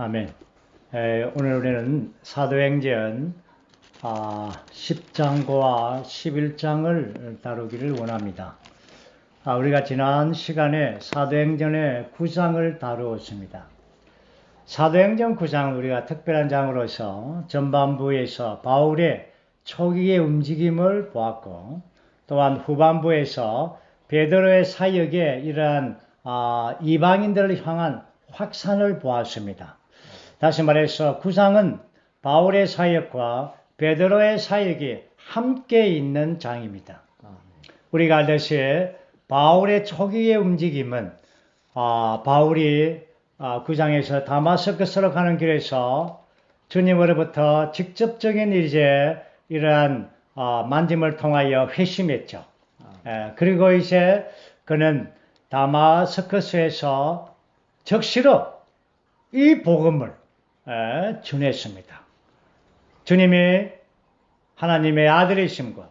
아멘. 오늘 우리는 사도행전 10장과 11장을 다루기를 원합니다. 우리가 지난 시간에 사도행전의 9장을 다루었습니다. 사도행전 9장은 우리가 특별한 장으로서 전반부에서 바울의 초기의 움직임을 보았고, 또한 후반부에서 베드로의 사역에 이러한 이방인들을 향한 확산을 보았습니다. 다시 말해서 9장은 바울의 사역과 베드로의 사역이 함께 있는 장입니다. 우리가 알듯이 바울의 초기의 움직임은 바울이 9장에서 다마스커스로 가는 길에서 주님으로부터 직접적인 이제 이러한 만짐을 통하여 회심했죠. 그리고 이제 그는 다마스커스에서 적시로 이 복음을 전했습니다. 주님이 하나님의 아들이심과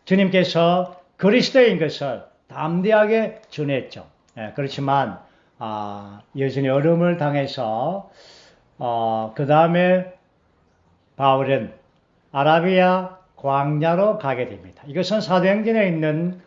주님께서 그리스도인 것을 담대하게 전했죠. 그렇지만 여전히 어려움을 당해서 그 다음에 바울은 아라비아 광야로 가게 됩니다. 이것은 사도행전에 있는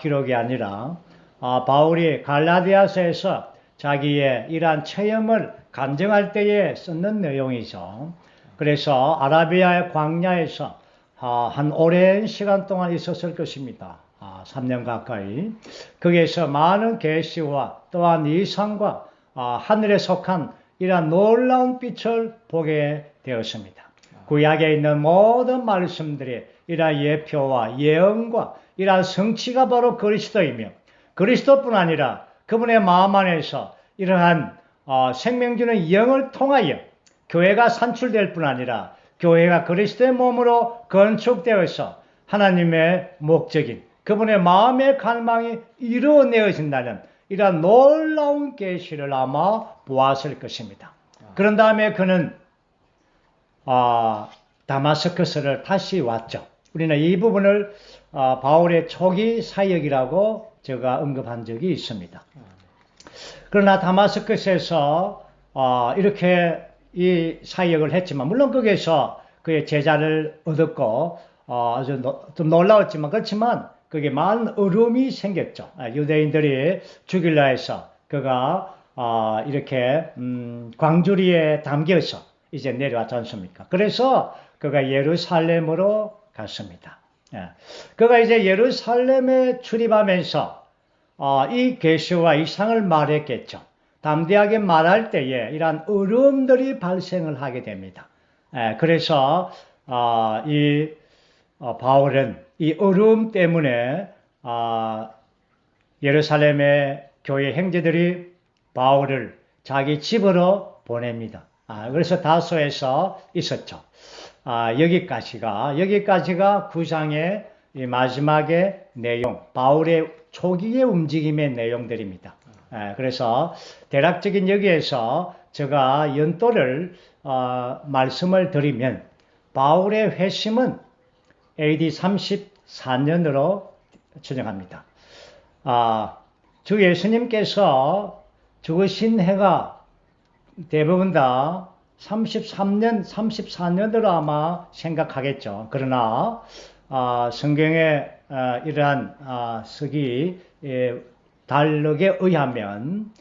기록이 아니라 바울이 갈라디아서에서 자기의 이러한 체험을 간증할 때에 쓰는 내용이죠. 그래서 아라비아의 광야에서 한 오랜 시간 동안 있었을 것입니다. 3년 가까이. 거기에서 많은 계시와 또한 이상과 하늘에 속한 이러한 놀라운 빛을 보게 되었습니다. 구약에 있는 모든 말씀들이 이러한 예표와 예언과 이러한 성취가 바로 그리스도이며, 그리스도뿐 아니라 그분의 마음 안에서 이러한 생명 주는 영을 통하여 교회가 산출될 뿐 아니라 교회가 그리스도의 몸으로 건축되어서 하나님의 목적인 그분의 마음의 갈망이 이루어내어진다는 이러한 놀라운 계시를 아마 보았을 것입니다. 그런 다음에 그는 다마스커스를 다시 왔죠. 우리는 이 부분을 바울의 초기 사역이라고 제가 언급한 적이 있습니다. 그러나 다마스커스에서 이렇게 이 사역을 했지만, 물론 거기에서 그의 제자를 얻었고 아주 좀 놀라웠지만, 그렇지만 그게 많은 어려움이 생겼죠. 유대인들이 죽이려 해서 그가 이렇게 광주리에 담겨서 이제 내려왔지 않습니까? 그래서 그가 예루살렘으로 갔습니다. 그가 이제 예루살렘에 출입하면서 이 계시와 이상을 말했겠죠. 담대하게 말할 때에 이러한 어려움들이 발생을 하게 됩니다. 그래서 바울은 이 어려움 때문에 예루살렘의 교회 형제들이 바울을 자기 집으로 보냅니다. 그래서 다소에서 있었죠. 여기까지가 9장의 이 마지막의 내용, 바울의 초기의 움직임의 내용들입니다. 그래서 대략적인 여기에서 제가 연도를 말씀을 드리면, 바울의 회심은 AD 34년으로 추정합니다. 주 예수님께서 죽으신 해가 대부분 다 33년, 34년으로 아마 생각하겠죠. 그러나 성경의 이러한 서기 달력에 의하면,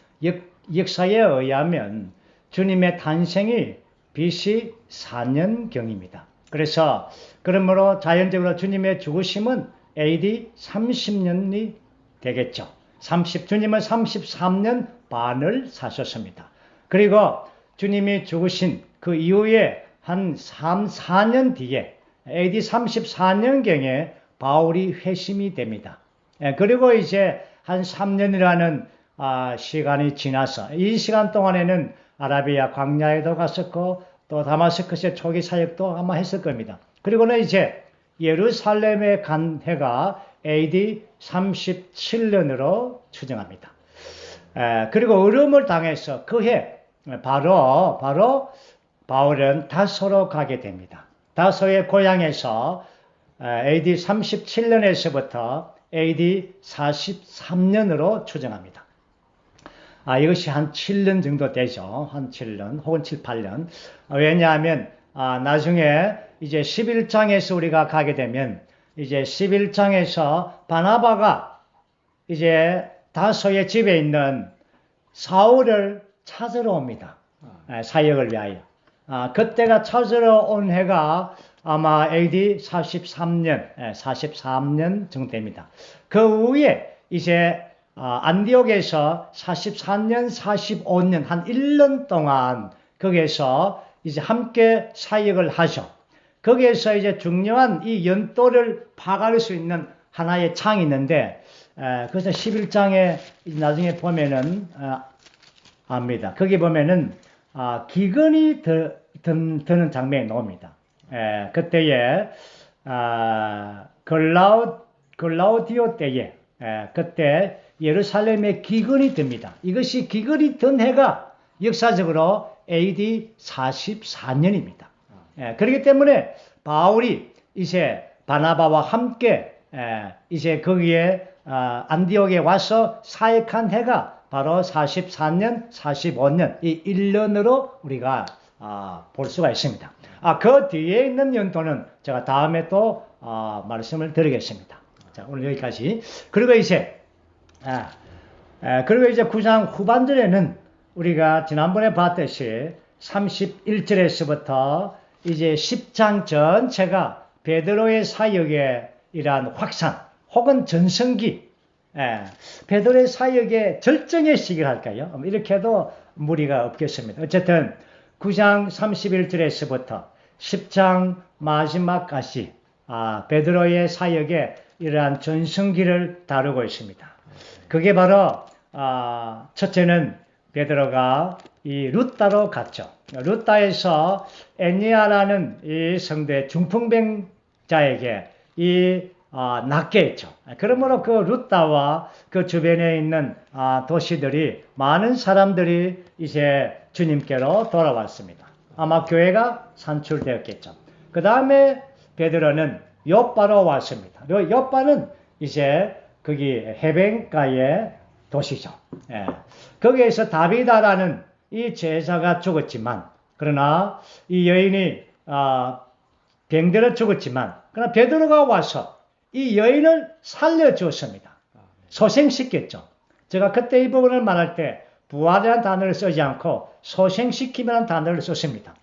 역사에 의하면 주님의 탄생이 BC 4년경입니다. 그래서 그러므로 자연적으로 주님의 죽으심은 AD 30년이 되겠죠. 주님은 33년 반을 사셨습니다. 그리고 주님이 죽으신 그 이후에 한 4년 뒤에 AD 34년경에 바울이 회심이 됩니다. 그리고 이제 한 3년이라는 시간이 지나서 이 시간 동안에는 아라비아 광야에도 갔었고 또 다마스커스의 초기 사역도 아마 했을 겁니다. 그리고는 이제 예루살렘에 간 해가 AD 37년으로 추정합니다. 그리고 어려움을 당해서 그 해 바로 바울은 다소로 가게 됩니다. 다소의 고향에서 AD 37년에서부터 AD 43년으로 추정합니다. 이것이 한 7년 정도 되죠. 한 7년 혹은 7, 8년. 왜냐하면 나중에 이제 11장에서 우리가 가게 되면 이제 11장에서 바나바가 이제 다소의 집에 있는 사울을 찾으러 옵니다. 사역을 위하여. 그때가 찾으러 온 해가 아마 AD 43년 정도 됩니다. 그 후에 이제 안디옥에서 44년, 45년, 한 1년 동안 거기에서 이제 함께 사역을 하죠. 거기에서 이제 중요한 이 연도를 파악할 수 있는 하나의 창이 있는데, 그래서 11장에 나중에 보면은, 압니다. 거기 보면은, 기근이 드는 장면이 나옵니다. 그때에, 글라우디오 때에, 그때 예루살렘에 기근이 듭니다. 이것이 기근이 든 해가 역사적으로 AD 44년입니다. 그렇기 때문에 바울이 이제 바나바와 함께 이제 거기에 안디옥에 와서 사역한 해가 바로 44년, 45년 이 1년으로 우리가 볼 수가 있습니다. 그 뒤에 있는 연도는 제가 다음에 또 말씀을 드리겠습니다. 자, 오늘 여기까지. 그리고 이제 9장 후반절에는 우리가 지난번에 봤듯이 31절에서부터 이제 10장 전체가 베드로의 사역의 이러한 확산 혹은 전성기, 베드로의 사역의 절정의 시기를 할까요? 이렇게 해도 무리가 없겠습니다. 어쨌든 9장 31절에서부터 10장 마지막까지 베드로의 사역의 이러한 전성기를 다루고 있습니다. 그게 바로 첫째는 베드로가 이 루따로 갔죠. 루따에서 애니아라는 이 성대 중풍병자에게 낫게 했죠. 그러므로 그 루따와 그 주변에 있는 도시들이 많은 사람들이 이제 주님께로 돌아왔습니다. 아마 교회가 산출되었겠죠. 그 다음에 베드로는 요빠로 왔습니다. 요빠는 이제 거기 해변가의 도시죠. 거기에서 다비다라는 이 제사가 죽었지만, 그러나 이 여인이 병들어 죽었지만, 그러나 베드로가 와서 이 여인을 살려주었습니다. 소생시켰죠. 제가 그때 이 부분을 말할 때 부활이라는 단어를 쓰지 않고 소생시키라는 단어를 썼습니다.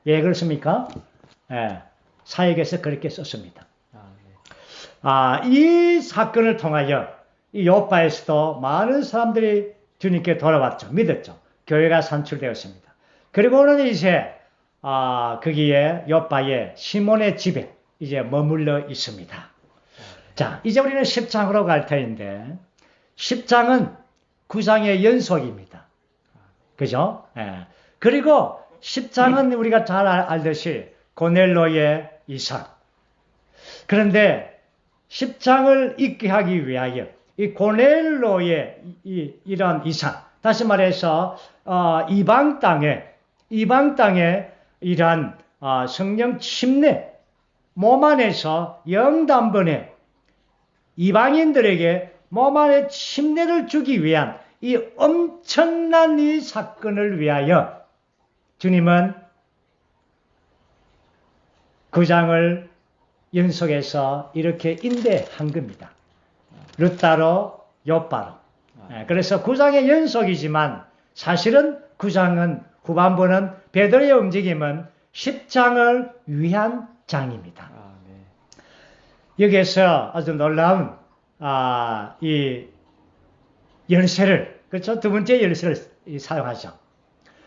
왜 그렇습니까? 사역에서 그렇게 썼습니다. 이 사건을 통하여 이 요파에서도 많은 사람들이 주님께 돌아왔죠. 믿었죠. 교회가 산출되었습니다. 그리고는 이제 거기에 요파에 시몬의 집에 이제 머물러 있습니다. 자, 이제 우리는 10장으로 갈 터인데 10장은 9장의 연속입니다. 그죠? 그리고 10장은 우리가 잘 알듯이 고넬로의 이상. 그런데 10장을 읽게 하기 위하여 이 고넬로의 이런 이상, 다시 말해서 이방 땅에 이러한 성령 침례, 몸 안에서 영단번에 이방인들에게 몸 안에 침례를 주기 위한 이 엄청난 이 사건을 위하여 주님은 9장을 연속해서 이렇게 인대한 겁니다. 루따로 요빠로. 그래서 9장의 연속이지만 사실은 9장은 후반부는 베드로의 움직임은 10장을 위한 장입니다. 여기에서 아주 놀라운 이 열쇠를, 그렇죠? 두 번째 열쇠를 사용하죠.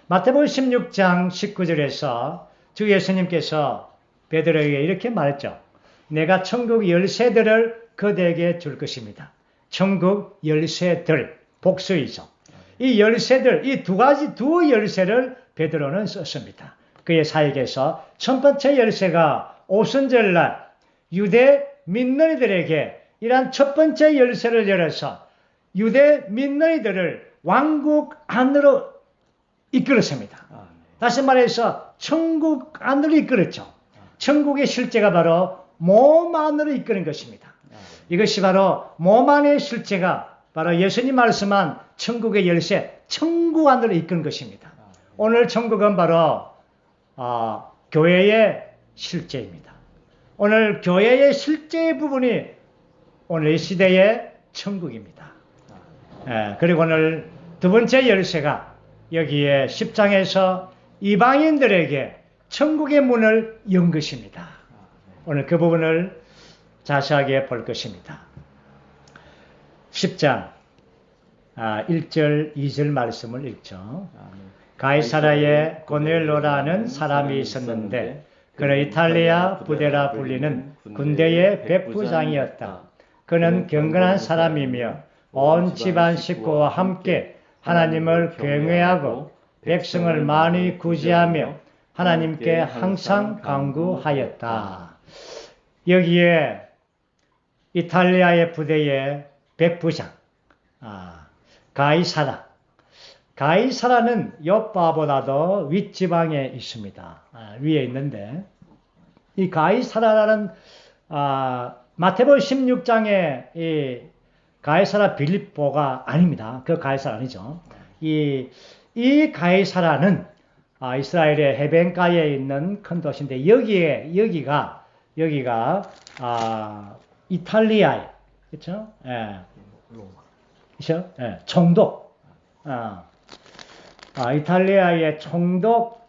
마태복음 16장 19절에서 주 예수님께서 베드로에게 이렇게 말했죠. 내가 천국 열쇠들을 그대에게 줄 것입니다. 천국 열쇠들, 복수이죠. 이 열쇠들, 이 두 열쇠를 베드로는 썼습니다. 그의 사역에서 첫 번째 열쇠가 오순절날 유대 믿는 이들에게 이러한 첫 번째 열쇠를 열어서 유대 믿는 이들을 왕국 안으로 이끌었습니다. 다시 말해서 천국 안으로 이끌었죠. 천국의 실제가 바로 몸 안으로 이끄는 것입니다. 이것이 바로 몸 안의 실제가 바로 예수님 말씀한 천국의 열쇠, 천국 안으로 이끄는 것입니다. 오늘 천국은 바로 교회의 실제입니다. 오늘 교회의 실제 부분이 오늘 이 시대의 천국입니다. 그리고 오늘 두 번째 열쇠가 여기에 10장에서 이방인들에게 천국의 문을 연 것입니다. 오늘 그 부분을 자세하게 볼 것입니다. 10장 1절 2절 말씀을 읽죠. 가이사라에 고넬로라는 사람이 있었는데 그는 이탈리아 부대라 불리는 군대의 백부장이었다. 그는 경건한 사람이며 온 집안 식구와 함께 하나님을 경외하고 백성을 많이 구제하며 하나님께 항상 간구하였다. 여기에 이탈리아의 부대의 백부장 가이사라는 요빠보다도 윗지방에 있습니다. 위에 있는데 이 가이사라라는 마태복음 16장에 이 가이사라 빌립보가 아닙니다. 그 가이사라 아니죠. 이 가이사라는 이스라엘의 해변가에 있는 큰 도시인데 여기가 이탈리아에 그렇죠? 예. 그렇죠? 예. 총독. 이탈리아의 총독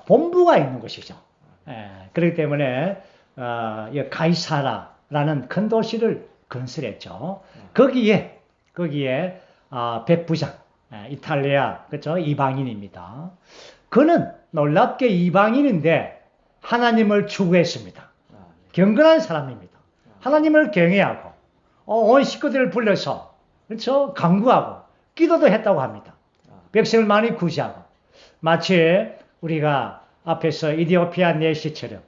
본부가 있는 곳이죠. 예. 그렇기 때문에 가이사라라는 큰 도시를 건설했죠. 거기에 백부장 이탈리아 그렇죠? 이방인입니다. 그는 놀랍게 이방인인데 하나님을 추구했습니다. 경건한 사람입니다. 하나님을 경외하고 온 식구들을 불러서 그렇죠? 간구하고 기도도 했다고 합니다. 백성을 많이 구제하고 마치 우리가 앞에서 이디오피아 내시처럼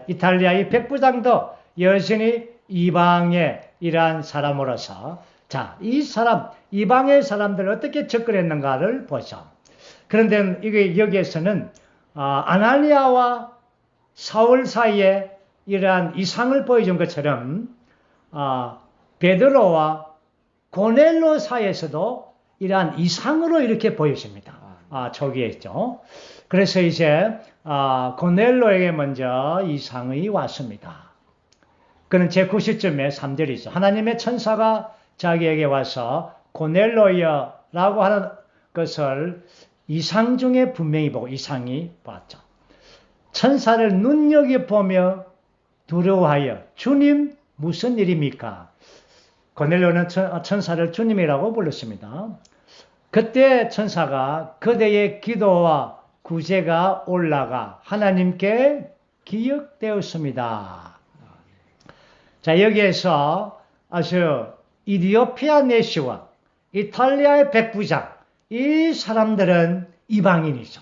이탈리아의 백부장도 여전히 이방의 이러한 사람으로서 자, 이 사람 이방의 사람들 어떻게 접근했는가를 보죠. 그런데 이게 여기에서는 아나니아와 사울 사이에 이러한 이상을 보여준 것처럼 베드로와 고넬로 사이에서도 이러한 이상으로 이렇게 보여집니다. 저기에 있죠. 그래서 이제 고넬로에게 먼저 이상이 왔습니다. 그는 제9시쯤에 3절이죠. 하나님의 천사가 자기에게 와서 고넬로여라고 하는 것을 이상 중에 분명히 보고 이상이 봤죠. 천사를 눈여겨보며 두려워하여 주님 무슨 일입니까? 고넬로는 천사를 주님이라고 불렀습니다. 그때 천사가 그대의 기도와 구제가 올라가 하나님께 기억되었습니다. 자, 여기에서 아주 이디오피아 내시와 이탈리아의 백부장 이 사람들은 이방인이죠.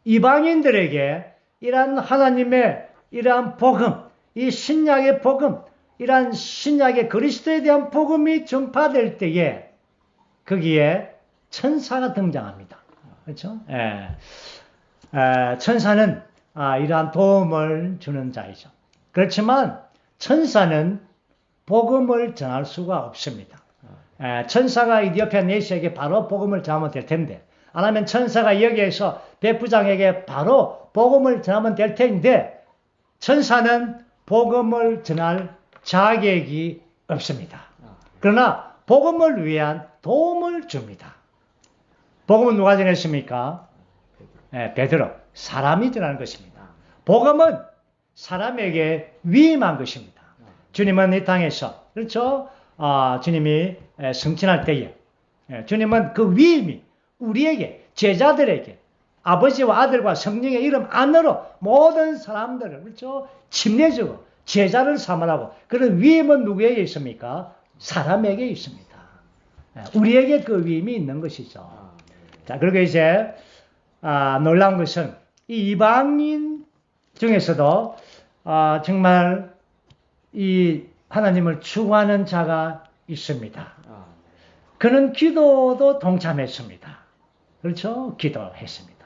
이방인들에게 이러한 하나님의 이러한 복음, 이 신약의 복음, 이러한 신약의 그리스도에 대한 복음이 전파될 때에 거기에 천사가 등장합니다. 그렇죠? 천사는 이러한 도움을 주는 자이죠. 그렇지만 천사는 복음을 전할 수가 없습니다. 천사가 이디오피아 내시에게 바로 복음을 전하면 될 텐데 안 하면 천사가 여기에서 백부장에게 바로 복음을 전하면 될 텐데 천사는 복음을 전할 자격이 없습니다. 그러나 복음을 위한 도움을 줍니다. 복음은 누가 전했습니까? 베드로, 사람이 전하는 것입니다. 복음은 사람에게 위임한 것입니다. 주님은 이 땅에서 그렇죠? 주님이 승천할 때에 주님은 그 위임이 우리에게 제자들에게 아버지와 아들과 성령의 이름 안으로 모든 사람들을 그렇죠? 침례주고 제자를 삼으라고 그런 위임은 누구에게 있습니까? 사람에게 있습니다. 우리에게 그 위임이 있는 것이죠. 자, 그리고 이제 놀라운 것은 이 이방인 중에서도 정말 이 하나님을 추구하는 자가 있습니다. 그는 기도도 동참했습니다. 그렇죠? 기도했습니다.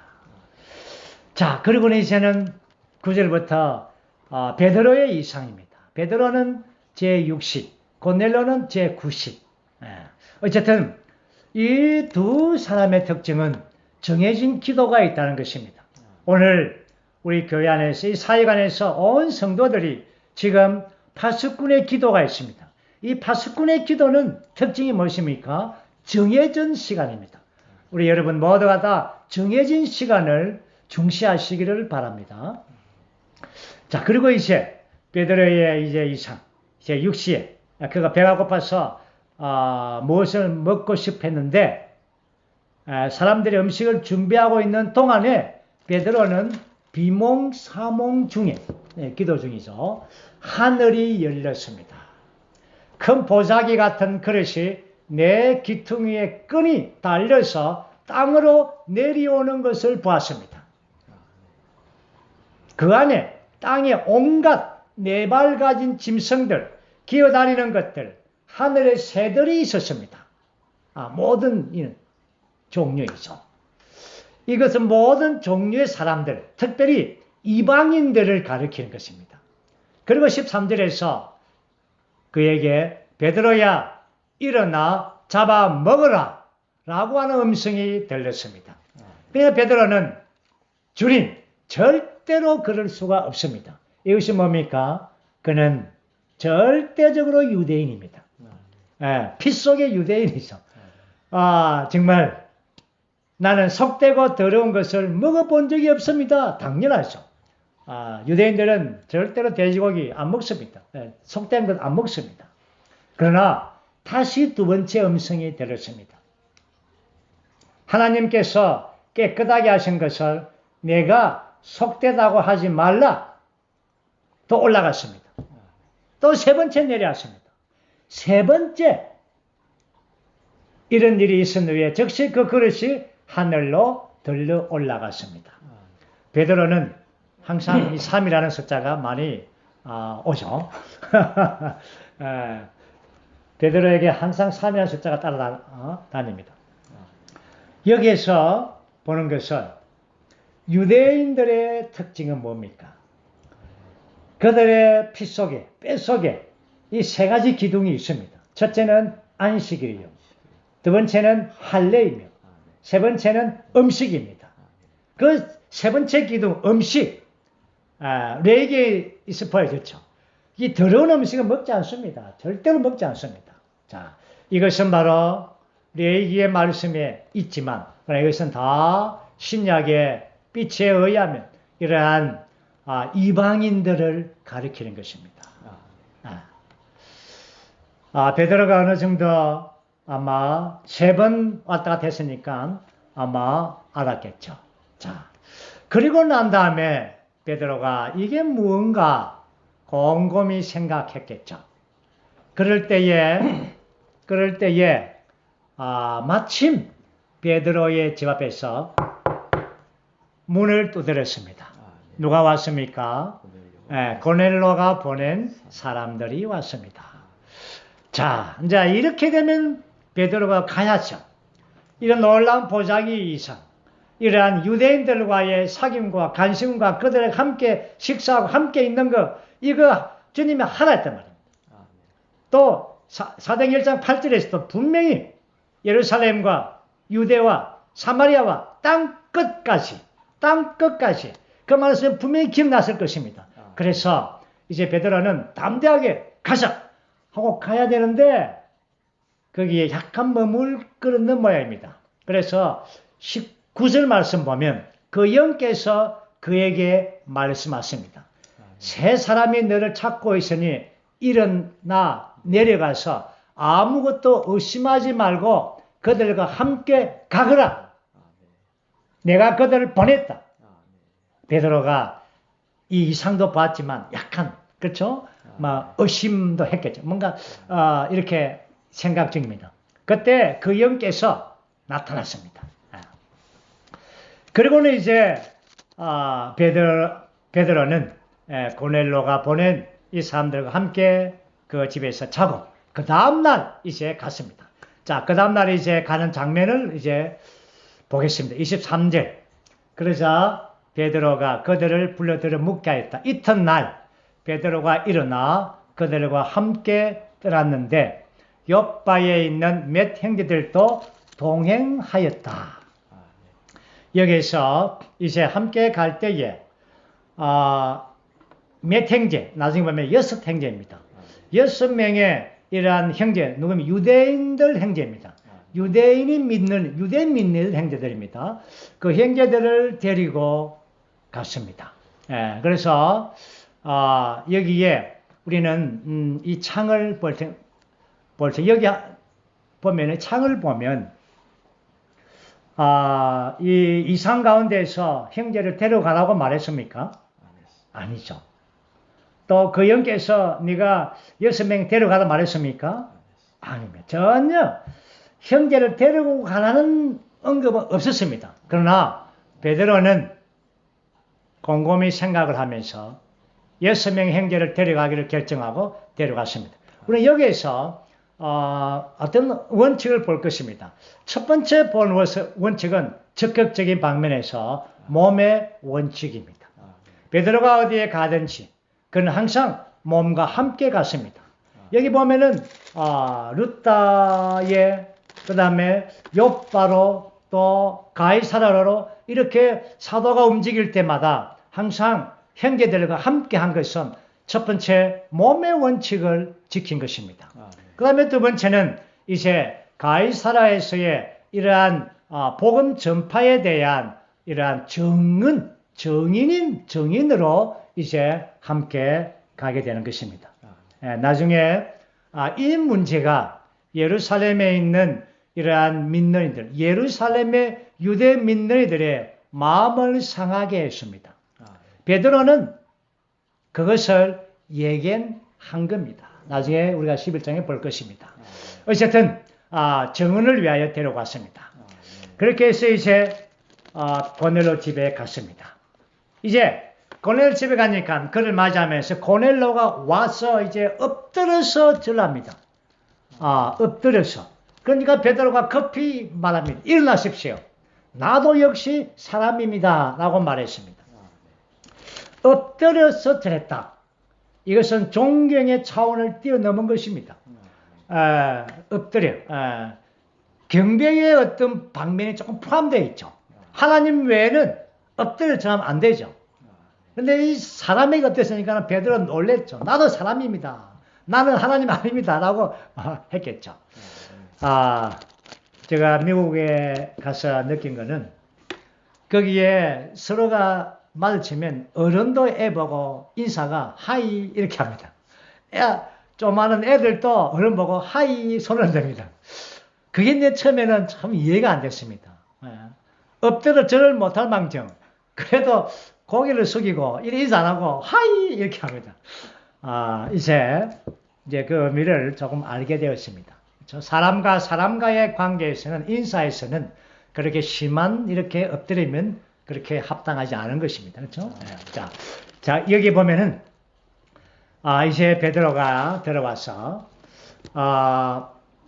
자, 그리고는 이제는 9절부터 베드로의 이상입니다. 베드로는 제60, 고넬로는 제90. 어쨌든 이 두 사람의 특징은 정해진 기도가 있다는 것입니다. 오늘 우리 교회 안에서, 이 사역안에서 온 성도들이 지금 파수꾼의 기도가 있습니다. 이 파수꾼의 기도는 특징이 무엇입니까? 정해진 시간입니다. 우리 여러분 모두가 다 정해진 시간을 중시하시기를 바랍니다. 자, 그리고 이제 베드로의 이제 이상, 이제 6시에 그가 배가 고파서 무엇을 먹고 싶었는데 사람들이 음식을 준비하고 있는 동안에 베드로는 비몽사몽 중에 기도 중이죠. 하늘이 열렸습니다. 큰 보자기 같은 그릇이 내 귀퉁이에 끈이 달려서 땅으로 내려오는 것을 보았습니다. 그 안에 땅에 온갖 네 발 가진 짐승들, 기어다니는 것들, 하늘의 새들이 있었습니다. 모든 종류이죠. 이것은 모든 종류의 사람들, 특별히 이방인들을 가리키는 것입니다. 그리고 13절에서 그에게 베드로야 일어나 잡아 먹으라 라고 하는 음성이 들렸습니다. 그러나 베드로는 주님 절대로 그럴 수가 없습니다. 이것이 뭡니까? 그는 절대적으로 유대인입니다. 피 속의 유대인이죠. 정말 나는 속되고 더러운 것을 먹어본 적이 없습니다. 당연하죠. 유대인들은 절대로 돼지고기 안 먹습니다. 속된 것 안 먹습니다. 그러나 다시 두 번째 음성이 들었습니다. 하나님께서 깨끗하게 하신 것을 내가 속되다고 하지 말라. 또 올라갔습니다. 또 세 번째 내려왔습니다. 세 번째 이런 일이 있은 후에 즉시 그 그릇이 하늘로 들러 올라갔습니다. 베드로는 항상 이 3이라는 숫자가 많이 오죠. 베드로에게 항상 3이라는 숫자가 따라다닙니다. 여기에서 보는 것은 유대인들의 특징은 뭡니까? 그들의 피 속에, 뼈 속에 이 세 가지 기둥이 있습니다. 첫째는 안식일이요. 두 번째는 할례이며 세 번째는 음식입니다. 그 세 번째 기둥, 음식. 레위기에 있어 보여졌죠. 이 더러운 음식은 먹지 않습니다. 절대로 먹지 않습니다. 자, 이것은 바로 레위기의 말씀에 있지만, 이것은 다 신약의 빛에 의하면 이러한 이방인들을 가리키는 것입니다. 베드로가 어느 정도 아마 3번 왔다 갔다 했으니까 아마 알았겠죠. 자, 그리고 난 다음에 베드로가 이게 무언가 곰곰이 생각했겠죠. 그럴 때에 마침 베드로의 집 앞에서 문을 두드렸습니다. 누가 왔습니까? 고넬로가 보낸 사람들이 왔습니다. 자, 이제 이렇게 되면 베드로가 가야죠. 이런 놀라운 보자기 이상, 이러한 유대인들과의 사귐과 관심과 그들과 함께 식사하고 함께 있는 거, 이거 주님이 하라 했단 말입니다. 또 사도행 1장 8절에서도 분명히 예루살렘과 유대와 사마리아와 땅 끝까지 그 말씀은 분명히 기억났을 것입니다. 그래서 이제 베드로는 담대하게 가자 하고 가야 되는데 거기에 약간 머물거리는 모양입니다. 그래서 19절 말씀 보면 그 영께서 그에게 말씀하십니다. 세 사람이 너를 찾고 있으니 일어나 내려가서 아무것도 의심하지 말고 그들과 함께 가거라. 내가 그들을 보냈다. 베드로가 이 이상도 봤지만 약간 그렇죠? 의심도 했겠죠. 뭔가 이렇게 생각 중입니다. 그때 그 영께서 나타났습니다. 그리고는 이제 베드로는 고넬로가 보낸 이 사람들과 함께 그 집에서 자고 그 다음날 이제 갔습니다. 자, 그 다음날 이제 가는 장면을 이제 보겠습니다. 23절. 그러자 베드로가 그들을 불러들여 묵게 하였다. 이튿날 베드로가 일어나 그들과 함께 떠났는데 옆바에 있는 몇 형제들도 동행하였다. 여기서 이제 함께 갈 때에 몇 형제, 나중에 보면 6형제입니다. 6명의 이러한 형제, 누구면 유대인들 형제입니다. 유대인이 믿는, 유대 믿는 형제들입니다. 그 형제들을 데리고 갔습니다. 예, 그래서 여기에 우리는 이 창을 볼 때 여기 보면 창을 보면 이 이상 가운데서 형제를 데려가라고 말했습니까? 아니죠. 또 그 형께서 네가 6명 데려가라 말했습니까? 아닙니다. 전혀 형제를 데리고 가라는 언급은 없었습니다. 그러나 베드로는 곰곰이 생각을 하면서 6명 형제를 데려가기를 결정하고 데려갔습니다. 우리는 여기에서 어떤 원칙을 볼 것입니다. 첫 번째 본 원칙은 적극적인 방면에서 몸의 원칙입니다. 베드로가 어디에 가든지 그는 항상 몸과 함께 갔습니다. 여기 보면은 루다의 그 다음에 욥바로 또 가이사라로 이렇게 사도가 움직일 때마다 항상 형제들과 함께 한 것은 첫 번째 몸의 원칙을 지킨 것입니다. 그 다음에 두 번째는 이제 가이사라에서의 이러한 복음 전파에 대한 이러한 정인으로 이제 함께 가게 되는 것입니다. 나중에 이 문제가 예루살렘에 있는 이러한 민너리들, 예루살렘의 유대 민너리들의 마음을 상하게 했습니다. 베드로는 그것을 예견한 겁니다. 나중에 우리가 11장에 볼 것입니다. 어쨌든 정은을 위하여 데려갔습니다. 그렇게 해서 이제 고넬로 집에 갔습니다. 이제 고넬로 집에 가니까 그를 맞이하면서 고넬로가 와서 이제 엎드려서 절합니다. 엎드려서. 그러니까 베드로가 급히 말합니다. 일어나십시오. 나도 역시 사람입니다. 라고 말했습니다. 엎드려서 절했다. 이것은 존경의 차원을 뛰어넘은 것입니다. 엎드려. 경배의 어떤 방면이 조금 포함되어 있죠. 하나님 외에는 엎드려 절하면 안 되죠. 근데 이 사람에게 엎드렸으니까 베드로는 놀랬죠. 나도 사람입니다. 나는 하나님 아닙니다. 라고 했겠죠. 제가 미국에 가서 느낀 거는 거기에 서로가 마주치면 어른도 애 보고 인사가 하이 이렇게 합니다. 조그마한 애들도 어른 보고 하이 손을 댑니다. 그게 내 처음에는 참 이해가 안 됐습니다. 엎드려 절을 못할 망정 그래도 고개를 숙이고 이래 인사 안 하고 하이 이렇게 합니다. 이제 그 의미를 조금 알게 되었습니다. 사람과 사람과의 관계에서는 인사에서는 그렇게 심한 이렇게 엎드리면 그렇게 합당하지 않은 것입니다. 그렇죠? 자 여기 보면은 이제 베드로가 들어와서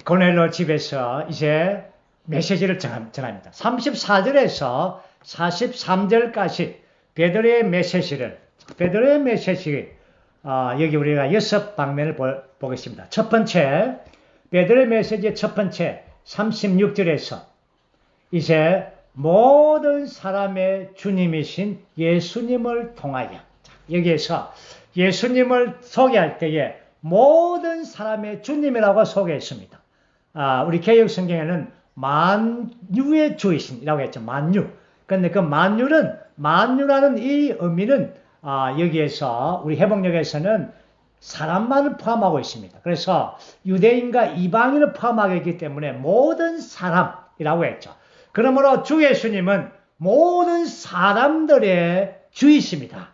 고넬로 집에서 이제 메시지를 전합니다. 34절에서 43절까지 베드로의 메시지 여기 우리가 6방면을 보겠습니다. 첫 번째 베드로의 메시지의 첫 번째 36절에서 이제 모든 사람의 주님이신 예수님을 통하여 여기에서 예수님을 소개할 때에 모든 사람의 주님이라고 소개했습니다. 우리 개역 성경에는 만유의 주이신이라고 했죠. 만유. 그런데 그 만유라는 이 의미는 여기에서 우리 해복역에서는 사람만을 포함하고 있습니다. 그래서 유대인과 이방인을 포함하게 했기 때문에 모든 사람이라고 했죠. 그러므로 주 예수님은 모든 사람들의 주이십니다.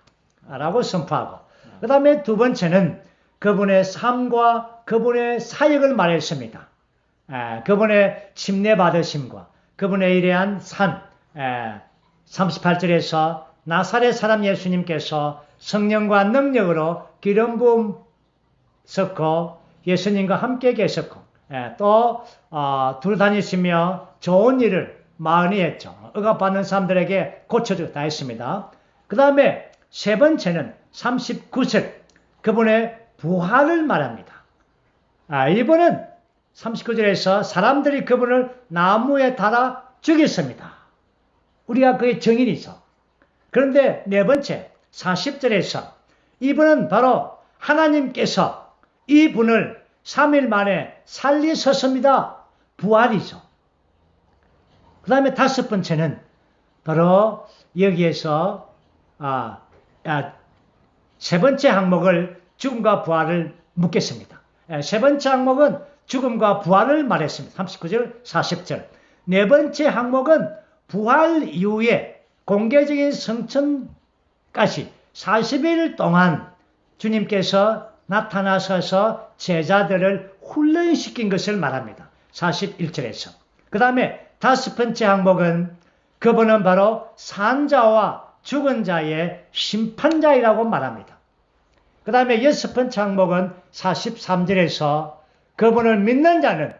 라고 선포하고 그 다음에 두 번째는 그분의 삶과 그분의 사역을 말했습니다. 그분의 침례받으심과 그분의 이러한 삶 38절에서 나사렛 사람 예수님께서 성령과 능력으로 기름 부음 섞고 예수님과 함께 계셨고 또 둘 다니시며 좋은 일을 많이 했죠. 억압받는 사람들에게 고쳐주고 다 했습니다. 그 다음에 세 번째는 39절 그분의 부활을 말합니다. 이분은 39절에서 사람들이 그분을 나무에 달아 죽였습니다. 우리가 그의 증인이죠. 그런데 네 번째 40절에서 이분은 바로 하나님께서 이분을 3일 만에 살리셨습니다. 부활이죠. 그 다음에 다섯 번째는 바로 여기에서 세 번째 항목을 죽음과 부활을 묻겠습니다. 세 번째 항목은 죽음과 부활을 말했습니다. 39절, 40절. 네 번째 항목은 부활 이후에 공개적인 성천까지 40일 동안 주님께서 나타나셔서 제자들을 훈련시킨 것을 말합니다. 41절에서. 그 다음에 다섯 번째 항목은 그분은 바로 산자와 죽은 자의 심판자이라고 말합니다. 그 다음에 여섯 번째 항목은 43절에서 그분을 믿는 자는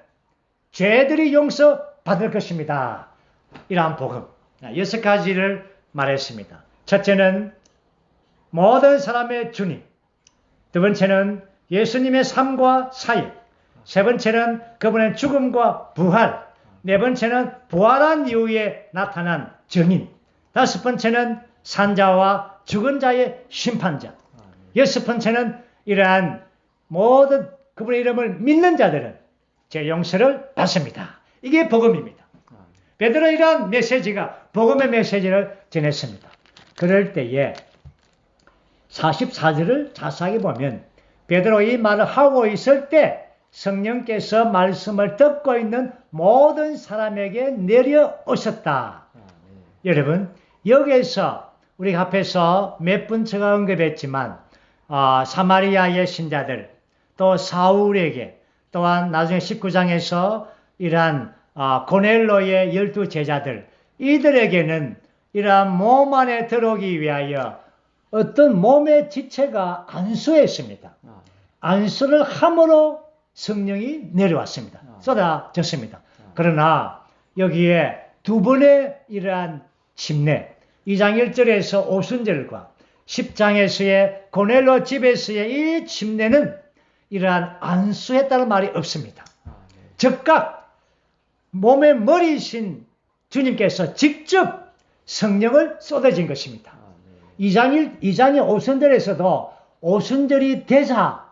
죄들이 용서받을 것입니다. 이러한 복음. 여섯 가지를 말했습니다. 첫째는 모든 사람의 주님. 두 번째는 예수님의 삶과 사역. 세 번째는 그분의 죽음과 부활. 네 번째는 부활한 이후에 나타난 증인. 다섯 번째는 산자와 죽은 자의 심판자. 여섯 번째는 이러한 모든 그분의 이름을 믿는 자들은 제 용서를 받습니다. 이게 복음입니다. 베드로 이러한 메시지가 복음의 메시지를 전했습니다. 그럴 때에 44절을 자세하게 보면 베드로 이 말을 하고 있을 때 성령께서 말씀을 듣고 있는 모든 사람에게 내려오셨다. 여러분 여기에서 우리 앞에서 몇 번 제가 언급했지만 사마리아의 신자들 또 사울에게 또한 나중에 19장에서 이러한 고넬로의 12 제자들 이들에게는 이러한 몸 안에 들어오기 위하여 어떤 몸의 지체가 안수했습니다. 안수를 함으로 성령이 내려왔습니다. 쏟아졌습니다. 그러나 여기에 두 번의 이러한 침례 2장 1절에서 오순절과 10장에서의 고넬로 집에서의 이 침례는 이러한 안수했다는 말이 없습니다. 즉각 몸의 머리이신 주님께서 직접 성령을 쏟아진 것입니다. 2장의 오순절에서도 오순절이 되자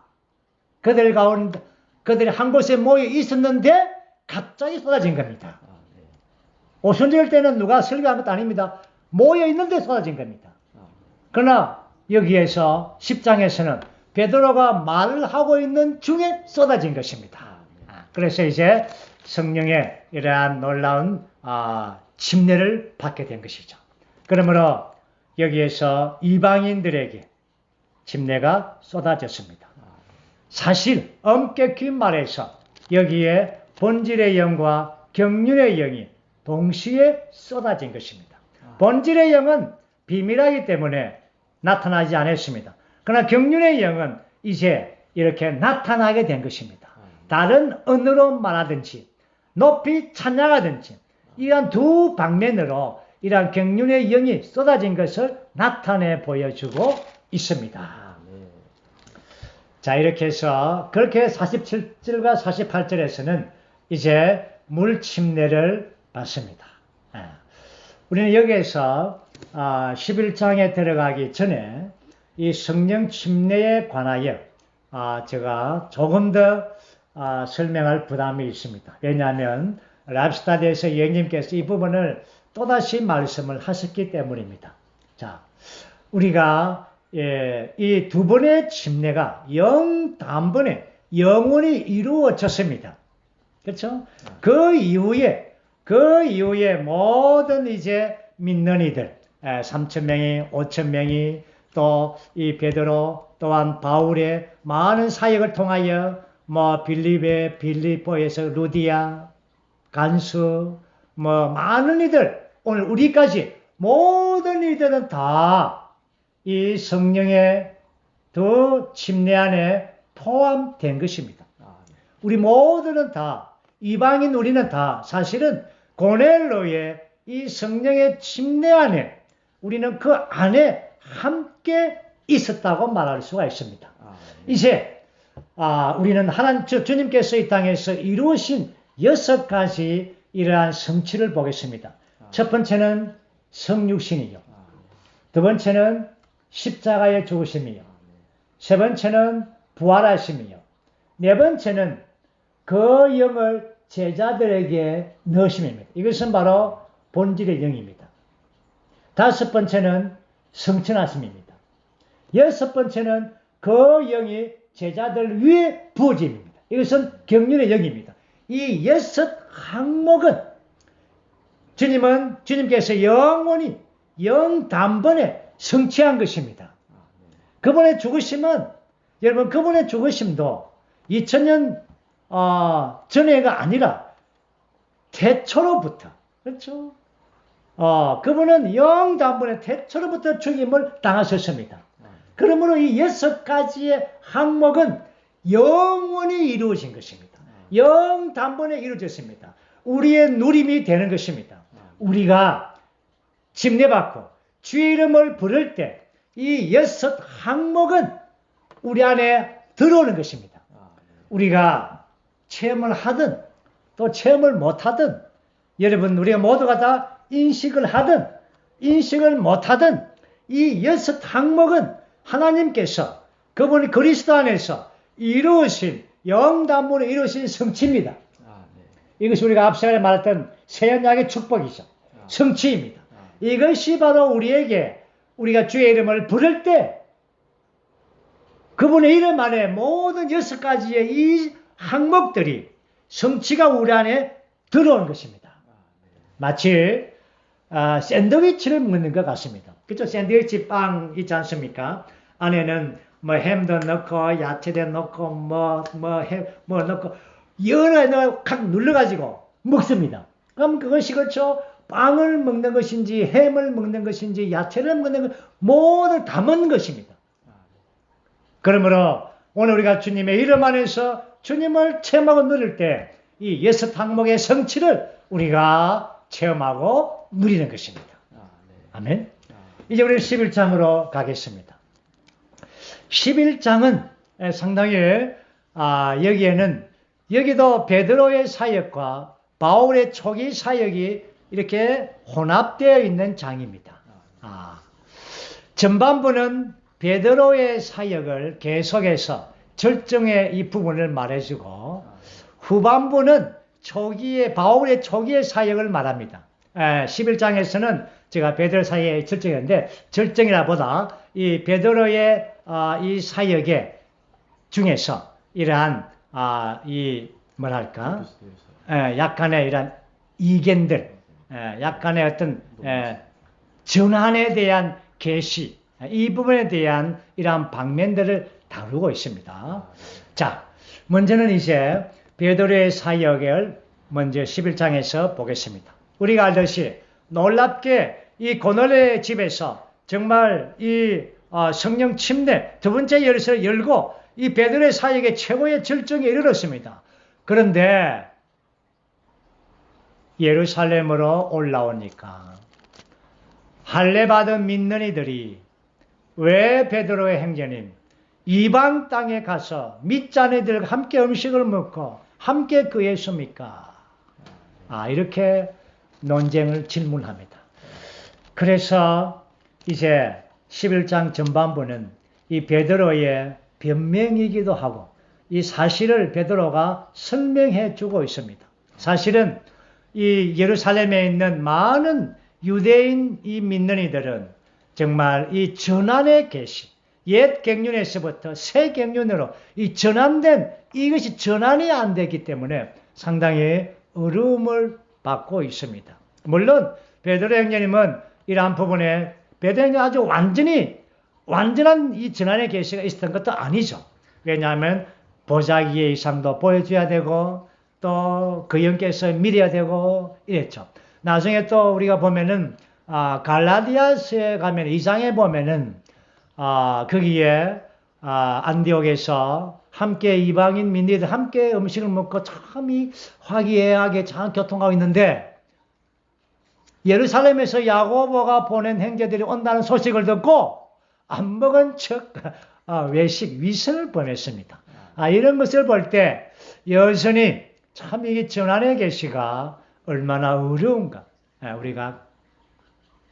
그들 가운데 그들이 한 곳에 모여 있었는데 갑자기 쏟아진 겁니다. 오순절 때는 누가 설교한 것도 아닙니다. 모여 있는데 쏟아진 겁니다. 그러나 여기에서 10장에서는 베드로가 말을 하고 있는 중에 쏟아진 것입니다. 그래서 이제 성령의 이러한 놀라운 침례를 받게 된 것이죠. 그러므로 여기에서 이방인들에게 침례가 쏟아졌습니다. 사실 엄격히 말해서 여기에 본질의 영과 경륜의 영이 동시에 쏟아진 것입니다. 본질의 영은 비밀하기 때문에 나타나지 않았습니다. 그러나 경륜의 영은 이제 이렇게 나타나게 된 것입니다. 다른 언어로 말하든지 높이 찬양하든지 이러한 두 방면으로 이러한 경륜의 영이 쏟아진 것을 나타내 보여주고 있습니다. 자, 이렇게 해서 그렇게 47절과 48절에서는 이제 물 침례를 받습니다. 우리는 여기에서 11장에 들어가기 전에 이 성령 침례에 관하여 제가 조금 더 설명할 부담이 있습니다. 왜냐하면 랍스타드에서 예수님께서 이 부분을 또다시 말씀을 하셨기 때문입니다. 자, 우리가 이 두 번의 침례가 단번에 영원히 이루어졌습니다. 그렇죠? 그 이후에 모든 이제 믿는 이들 3,000명이 5,000명이 또 이 베드로 또한 바울의 많은 사역을 통하여 빌립보에서 루디아 간수 많은 이들 오늘 우리까지 모든 이들은 다 이 성령의 두 침례 안에 포함된 것입니다. 우리 모두는 다 이방인 우리는 다 사실은 고넬로의 이 성령의 침례 안에 우리는 그 안에 함께 있었다고 말할 수가 있습니다. 이제 우리는 주님께서 이 땅에서 이루신 6가지 이러한 성취를 보겠습니다. 첫 번째는 성육신이요. 두 번째는 십자가의 죽으심이요. 세 번째는 부활하심이요. 네 번째는 그 영을 제자들에게 넣으심입니다. 이것은 바로 본질의 영입니다. 다섯 번째는 성천하심입니다. 여섯 번째는 그 영이 제자들 위에 부어짐입니다. 이것은 경륜의 영입니다. 이 6항목은 주님께서 영원히 영단번에 성취한 것입니다. 그분의 죽으심은, 여러분, 그분의 죽으심도 2000년 전에가 아니라 태초로부터, 그렇죠? 그분은 영단번에 태초로부터 죽임을 당하셨습니다. 그러므로 이 6가지의 항목은 영원히 이루어진 것입니다. 영단번에 이루어졌습니다. 우리의 누림이 되는 것입니다. 우리가 침례받고 주의 이름을 부를 때 이 6항목은 우리 안에 들어오는 것입니다. 우리가 체험을 하든 또 체험을 못하든, 여러분, 우리가 모두가 다 인식을 하든 인식을 못하든 이 6항목은 하나님께서 그분이 그리스도 안에서 이루신, 영단번에 이루신 성취입니다. 이것이 우리가 앞 시간에 말했던 새언약의 축복이죠. 성취입니다. 이것이 바로 우리가 주의 이름을 부를 때 그분의 이름 안에 모든 6가지의 이 항목들이 성취가 우리 안에 들어오는 것입니다. 마치 샌드위치를 먹는 것 같습니다. 그렇죠? 샌드위치 빵 있지 않습니까? 안에는 뭐 햄도 넣고 야채도 넣고 넣고 여러 각 눌러가지고 먹습니다. 그럼 그것이, 그렇죠? 빵을 먹는 것인지 햄을 먹는 것인지 야채를 먹는 것 모두 다 먹는 것입니다. 그러므로 오늘 우리가 주님의 이름 안에서 주님을 체험하고 누릴 때 이 6항목의 성취를 우리가 체험하고 누리는 것입니다. 아멘. 이제 우리 11장으로 가겠습니다. 11장은 상당히 여기도 베드로의 사역과 바울의 초기 사역이 이렇게 혼합되어 있는 장입니다. 전반부는 베드로의 사역을 계속해서 절정의 이 부분을 말해주고, 후반부는 바울의 초기의 사역을 말합니다. 11장에서는 제가 베드로 사역의 절정인데, 절정이라보다 이 베드로의 이 사역의 중에서 이러한 약간의 이런 이견들, 약간의 어떤 전환에 대한 계시, 이 부분에 대한 이러한 방면들을 다루고 있습니다. 자, 먼저는 이제 베드로의 사역을 먼저 11장에서 보겠습니다. 우리가 알듯이 놀랍게 이 고넬의 집에서 정말 이 성령 침례 두 번째 열쇠를 열고 이 베드로의 사역의 최고의 절정에 이르렀습니다. 그런데 예루살렘으로 올라오니까 할례받은 믿는 이들이 왜 베드로의 행제님 이방 땅에 가서 밑자네들과 함께 음식을 먹고 함께 거했습니까? 이렇게 논쟁을 질문합니다. 그래서 이제 11장 전반부는 이 베드로의 변명이기도 하고 이 사실을 베드로가 설명해 주고 있습니다. 사실은 이 예루살렘에 있는 많은 유대인 이 믿는 이들은 정말 이 전환의 계시, 옛 갱륜에서부터 새 갱륜으로 이 전환된 이것이 전환이 안 되기 때문에 상당히 어려움을 받고 있습니다. 물론 베드로 형제님은 이러한 부분에 베드로 형제는 아주 완전한 이 전환의 계시가 있었던 것도 아니죠. 왜냐하면 보자기의 이상도 보여줘야 되고 또 그 영께서 믿어야 되고 이랬죠. 나중에 또 우리가 보면은 갈라디아서에 가면 2장에 보면은 거기에 안디옥에서 함께 이방인 민들이 함께 음식을 먹고 참 화기애애하게 참 교통하고 있는데 예루살렘에서 야고보가 보낸 형제들이 온다는 소식을 듣고 안 먹은 척 외식 위선을 보냈습니다. 이런 것을 볼 때 여전히 참 이게 전환의 계시가 얼마나 어려운가 우리가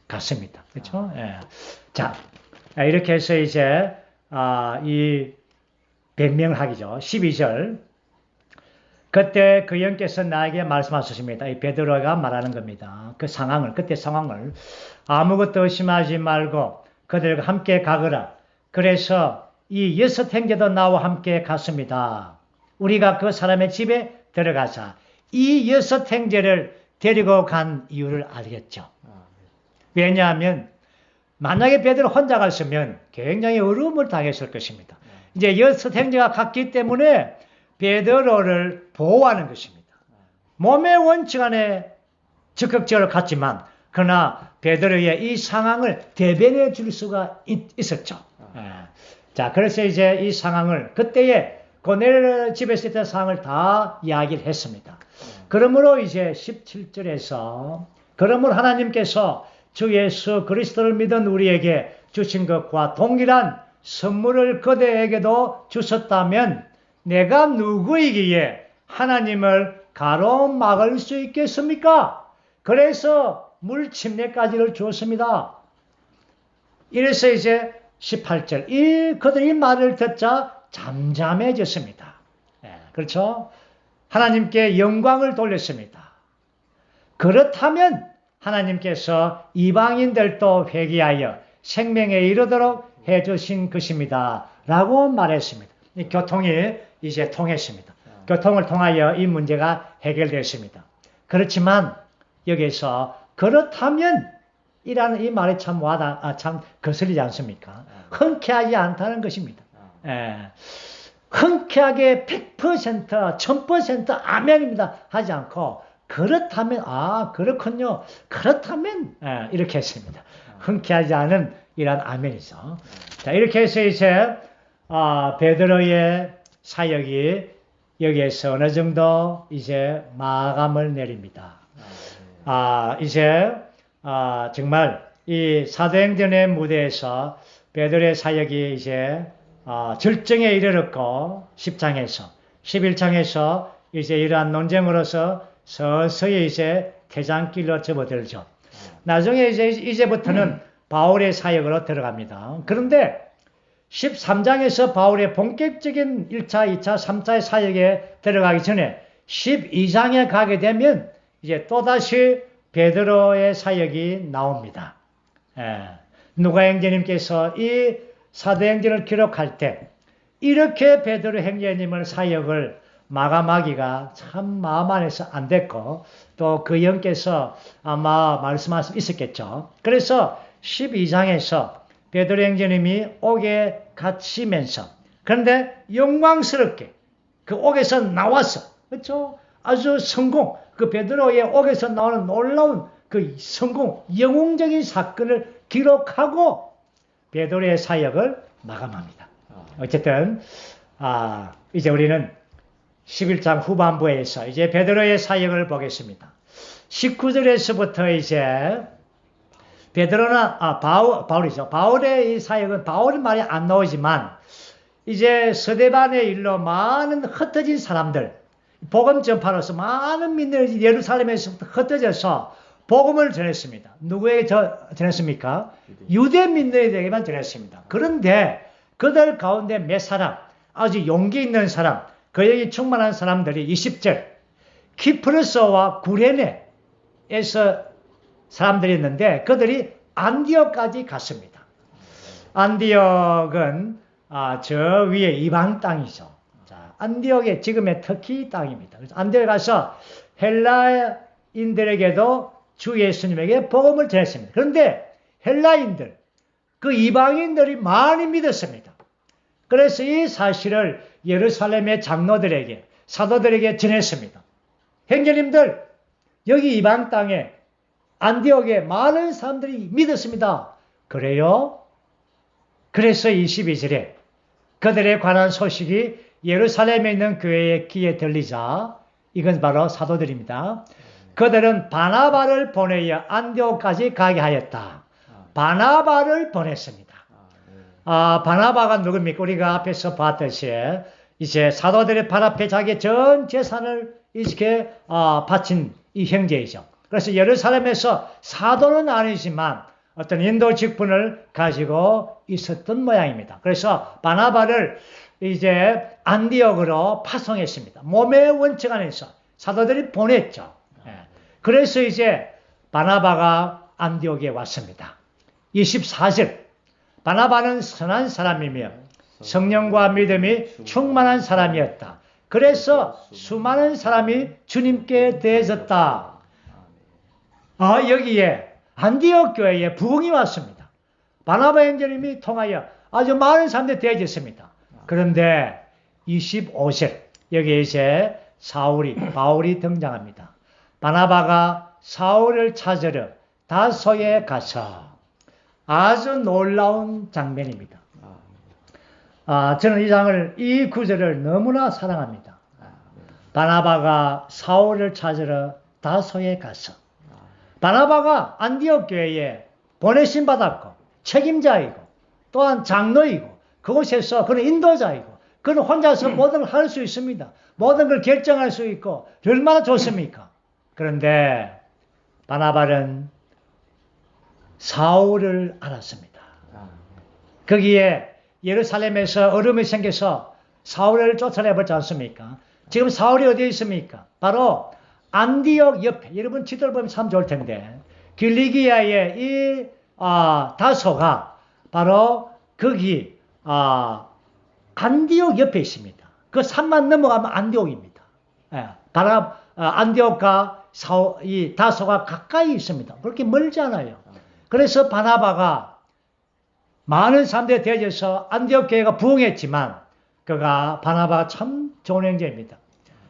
같습니다. 그렇죠? 자, 이렇게 해서 이제 이 변명하기죠. 12절. 그때 그 영께서 나에게 말씀하셨습니다. 이 베드로가 말하는 겁니다. 그 상황을, 그때 상황을 아무것도 의심하지 말고 그들과 함께 가거라. 그래서 이 6 형제도 나와 함께 갔습니다. 우리가 그 사람의 집에 들어가자. 이 6 형제를 데리고 간 이유를 알겠죠. 왜냐하면 만약에 베드로 혼자 갔으면 굉장히 어려움을 당했을 것입니다. 이제 6 형제가 갔기 때문에 베드로를 보호하는 것입니다. 몸의 원칙 안에 적극적으로 갔지만 그러나 베드로의 이 상황을 대변해 줄 수가 있었죠. 자, 그래서 이제 이 상황을 그때의 고넬 집에서 있던 상황을 다 이야기를 했습니다. 그러므로 이제 17절에서 그러므로 하나님께서 주 예수 그리스도를 믿은 우리에게 주신 것과 동일한 선물을 그대에게도 주셨다면 내가 누구이기에 하나님을 가로막을 수 있겠습니까? 그래서 물 침례까지를 주었습니다. 이래서 이제 18절 그들이 말을 듣자 잠잠해졌습니다. 그렇죠? 하나님께 영광을 돌렸습니다. 그렇다면 하나님께서 이방인들도 회개하여 생명에 이르도록 해주신 것입니다. 라고 말했습니다. 이 교통이 이제 통했습니다. 교통을 통하여 이 문제가 해결됐습니다. 그렇지만 여기서 그렇다면 이라는 이 말이 참 참 거슬리지 않습니까? 흔쾌하지 않다는 것입니다. 흔쾌하게 100%, 1000% 아멘입니다 하지 않고 그렇다면 그렇군요. 그렇다면 이렇게 했습니다. 흔쾌하지 않은 이런 아멘이죠. 자, 이렇게 해서 이제 베드로의 사역이 여기에서 어느 정도 이제 마감을 내립니다. 이제 정말 이 사도행전의 무대에서 베드로의 사역이 이제 절정에 이르렀고 10장에서 11장에서 이제 이러한 논쟁으로서 서서히 이제 퇴장길로 접어들죠. 나중에 이제부터는 바울의 사역으로 들어갑니다. 그런데 13장에서 바울의 본격적인 1차, 2차, 3차의 사역에 들어가기 전에 12장에 가게 되면 이제 또다시 베드로의 사역이 나옵니다. 누가행전님께서 이 사도행전을 기록할 때 이렇게 베드로 형제님의 사역을 마감하기가 참 마음 안에서 안 됐고 또 그 영께서 아마 말씀하신 있었겠죠. 그래서 12장에서 베드로 형제님이 옥에 갇히면서 그런데 영광스럽게 그 옥에서 나와서 그렇죠? 아주 성공 그 베드로의 옥에서 나오는 놀라운 그 성공 영웅적인 사건을 기록하고 베드로의 사역을 마감합니다. 어쨌든 이제 우리는 11장 후반부에서 이제 베드로의 사역을 보겠습니다. 19절에서부터 이제 베드로는 바울이죠. 바울의 이 사역은 바울의 말이 안 나오지만 이제 서대반의 일로 많은 흩어진 사람들 복음 전파로서 많은 민들이 예루살렘에서부터 흩어져서 복음을 전했습니다. 누구에게 전했습니까? 유대 민들에게만 전했습니다. 그런데 그들 가운데 몇 사람 아주 용기 있는 사람 그에게 충만한 사람들이 20절 키프르스와 구레네에서 사람들이 있는데 그들이 안디옥까지 갔습니다. 안디옥은 저 위에 이방 땅이죠. 자, 안디옥의 지금의 터키 땅입니다. 그래서 안디옥에 가서 헬라인들에게도 주 예수님에게 복음을 전했습니다. 그런데 헬라인들, 그 이방인들이 많이 믿었습니다. 그래서 이 사실을 예루살렘의 장로들에게, 사도들에게 전했습니다. 형제님들, 여기 이방 땅에 안디옥에 많은 사람들이 믿었습니다. 그래요? 그래서 22절에 그들에 관한 소식이 예루살렘에 있는 교회의 귀에 들리자 이건 바로 사도들입니다. 그들은 바나바를 보내어 안디옥까지 가게 하였다. 바나바를 보냈습니다. 바나바가 누굽니까? 우리가 앞에서 봤듯이 이제 사도들의 발 앞에 자기 전 재산을 이렇게 바친 이 형제이죠. 그래서 예루살렘에서 사도는 아니지만 어떤 인도 직분을 가지고 있었던 모양입니다. 그래서 바나바를 이제 안디옥으로 파송했습니다. 몸의 원칙 안에서 사도들이 보냈죠. 그래서 이제 바나바가 안디옥에 왔습니다. 24절. 바나바는 선한 사람이며 성령과 믿음이 충만한 사람이었다. 그래서 수많은 사람이 주님께 대해졌다. 여기에 안디옥 교회에 부흥이 왔습니다. 바나바 형제님이 통하여 아주 많은 사람들이 대해졌습니다. 그런데 25절 여기에 이제 바울이 등장합니다. 바나바가 사울을 찾으러 다소에 가서 아주 놀라운 장면입니다. 저는 이 구절을 너무나 사랑합니다. 바나바가 사울을 찾으러 다소에 가서 바나바가 안디옥 교회에 보내심 받았고 책임자이고 또한 장로이고 그곳에서 그는 인도자이고 그는 혼자서 모든 걸 할 수 있습니다. 모든 걸 결정할 수 있고 얼마나 좋습니까? 그런데 바나바는 사울을 알았습니다. 거기에 예루살렘에서 얼음이 생겨서 사울을 쫓아내버리지 않습니까? 지금 사울이 어디에 있습니까? 바로 안디옥 옆에, 여러분 지도를 보면 참 좋을 텐데 길리기아의 이 다소가 바로 거기 안디옥 옆에 있습니다. 그 산만 넘어가면 안디옥입니다. 안디옥과 이 다소가 가까이 있습니다. 그렇게 멀지 않아요. 그래서 바나바가 많은 사람들이 되어져서 안디옥 교회가 부흥했지만 바나바가 참 좋은 형제입니다.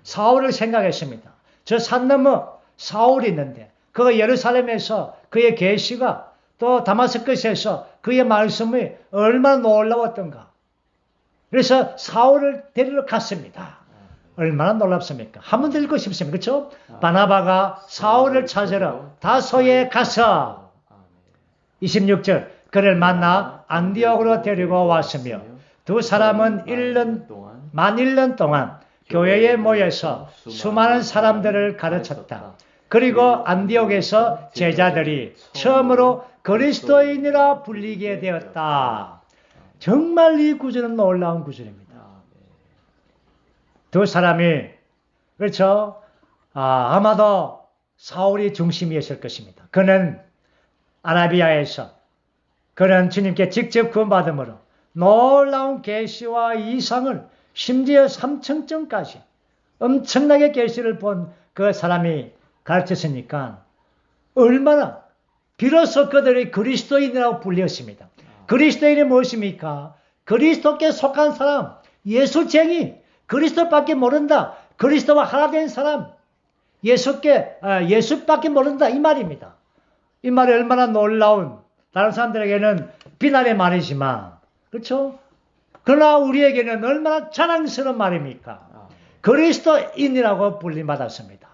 사울을 생각했습니다. 저 산 너머 사울이 있는데 그가 예루살렘에서 그의 계시가 또 다마스커스에서 그의 말씀이 얼마나 놀라웠던가. 그래서 사울을 데리러 갔습니다. 얼마나 놀랍습니까? 한 번 더 읽고 싶습니다. 그렇죠? 바나바가 사울을 찾으러 다소에 가서 26절 그를 만나 안디옥으로 데리고 왔으며 두 사람은 만 1년 동안 교회에 모여서 수많은 사람들을 가르쳤다. 그리고 안디옥에서 제자들이 처음으로 그리스도인이라 불리게 되었다. 정말 이 구절은 놀라운 구절입니다. 두 사람이 그렇죠? 아마도 사울이 중심이었을 것입니다. 그는 아라비아에서 그는 주님께 직접 구원받음으로 놀라운 계시와 이상을 심지어 3천점까지 엄청나게 계시를 본 그 사람이 가르쳤으니까 얼마나 비로소 그들이 그리스도인이라고 불렸습니다. 그리스도인이 무엇입니까? 그리스도께 속한 사람, 예수쟁이, 그리스도밖에 모른다. 그리스도와 하나 된 사람, 예수밖에 모른다. 이 말입니다. 이 말이 얼마나 놀라운, 다른 사람들에게는 비난의 말이지만, 그렇죠? 그러나 우리에게는 얼마나 자랑스러운 말입니까? 그리스도인이라고 불림받았습니다.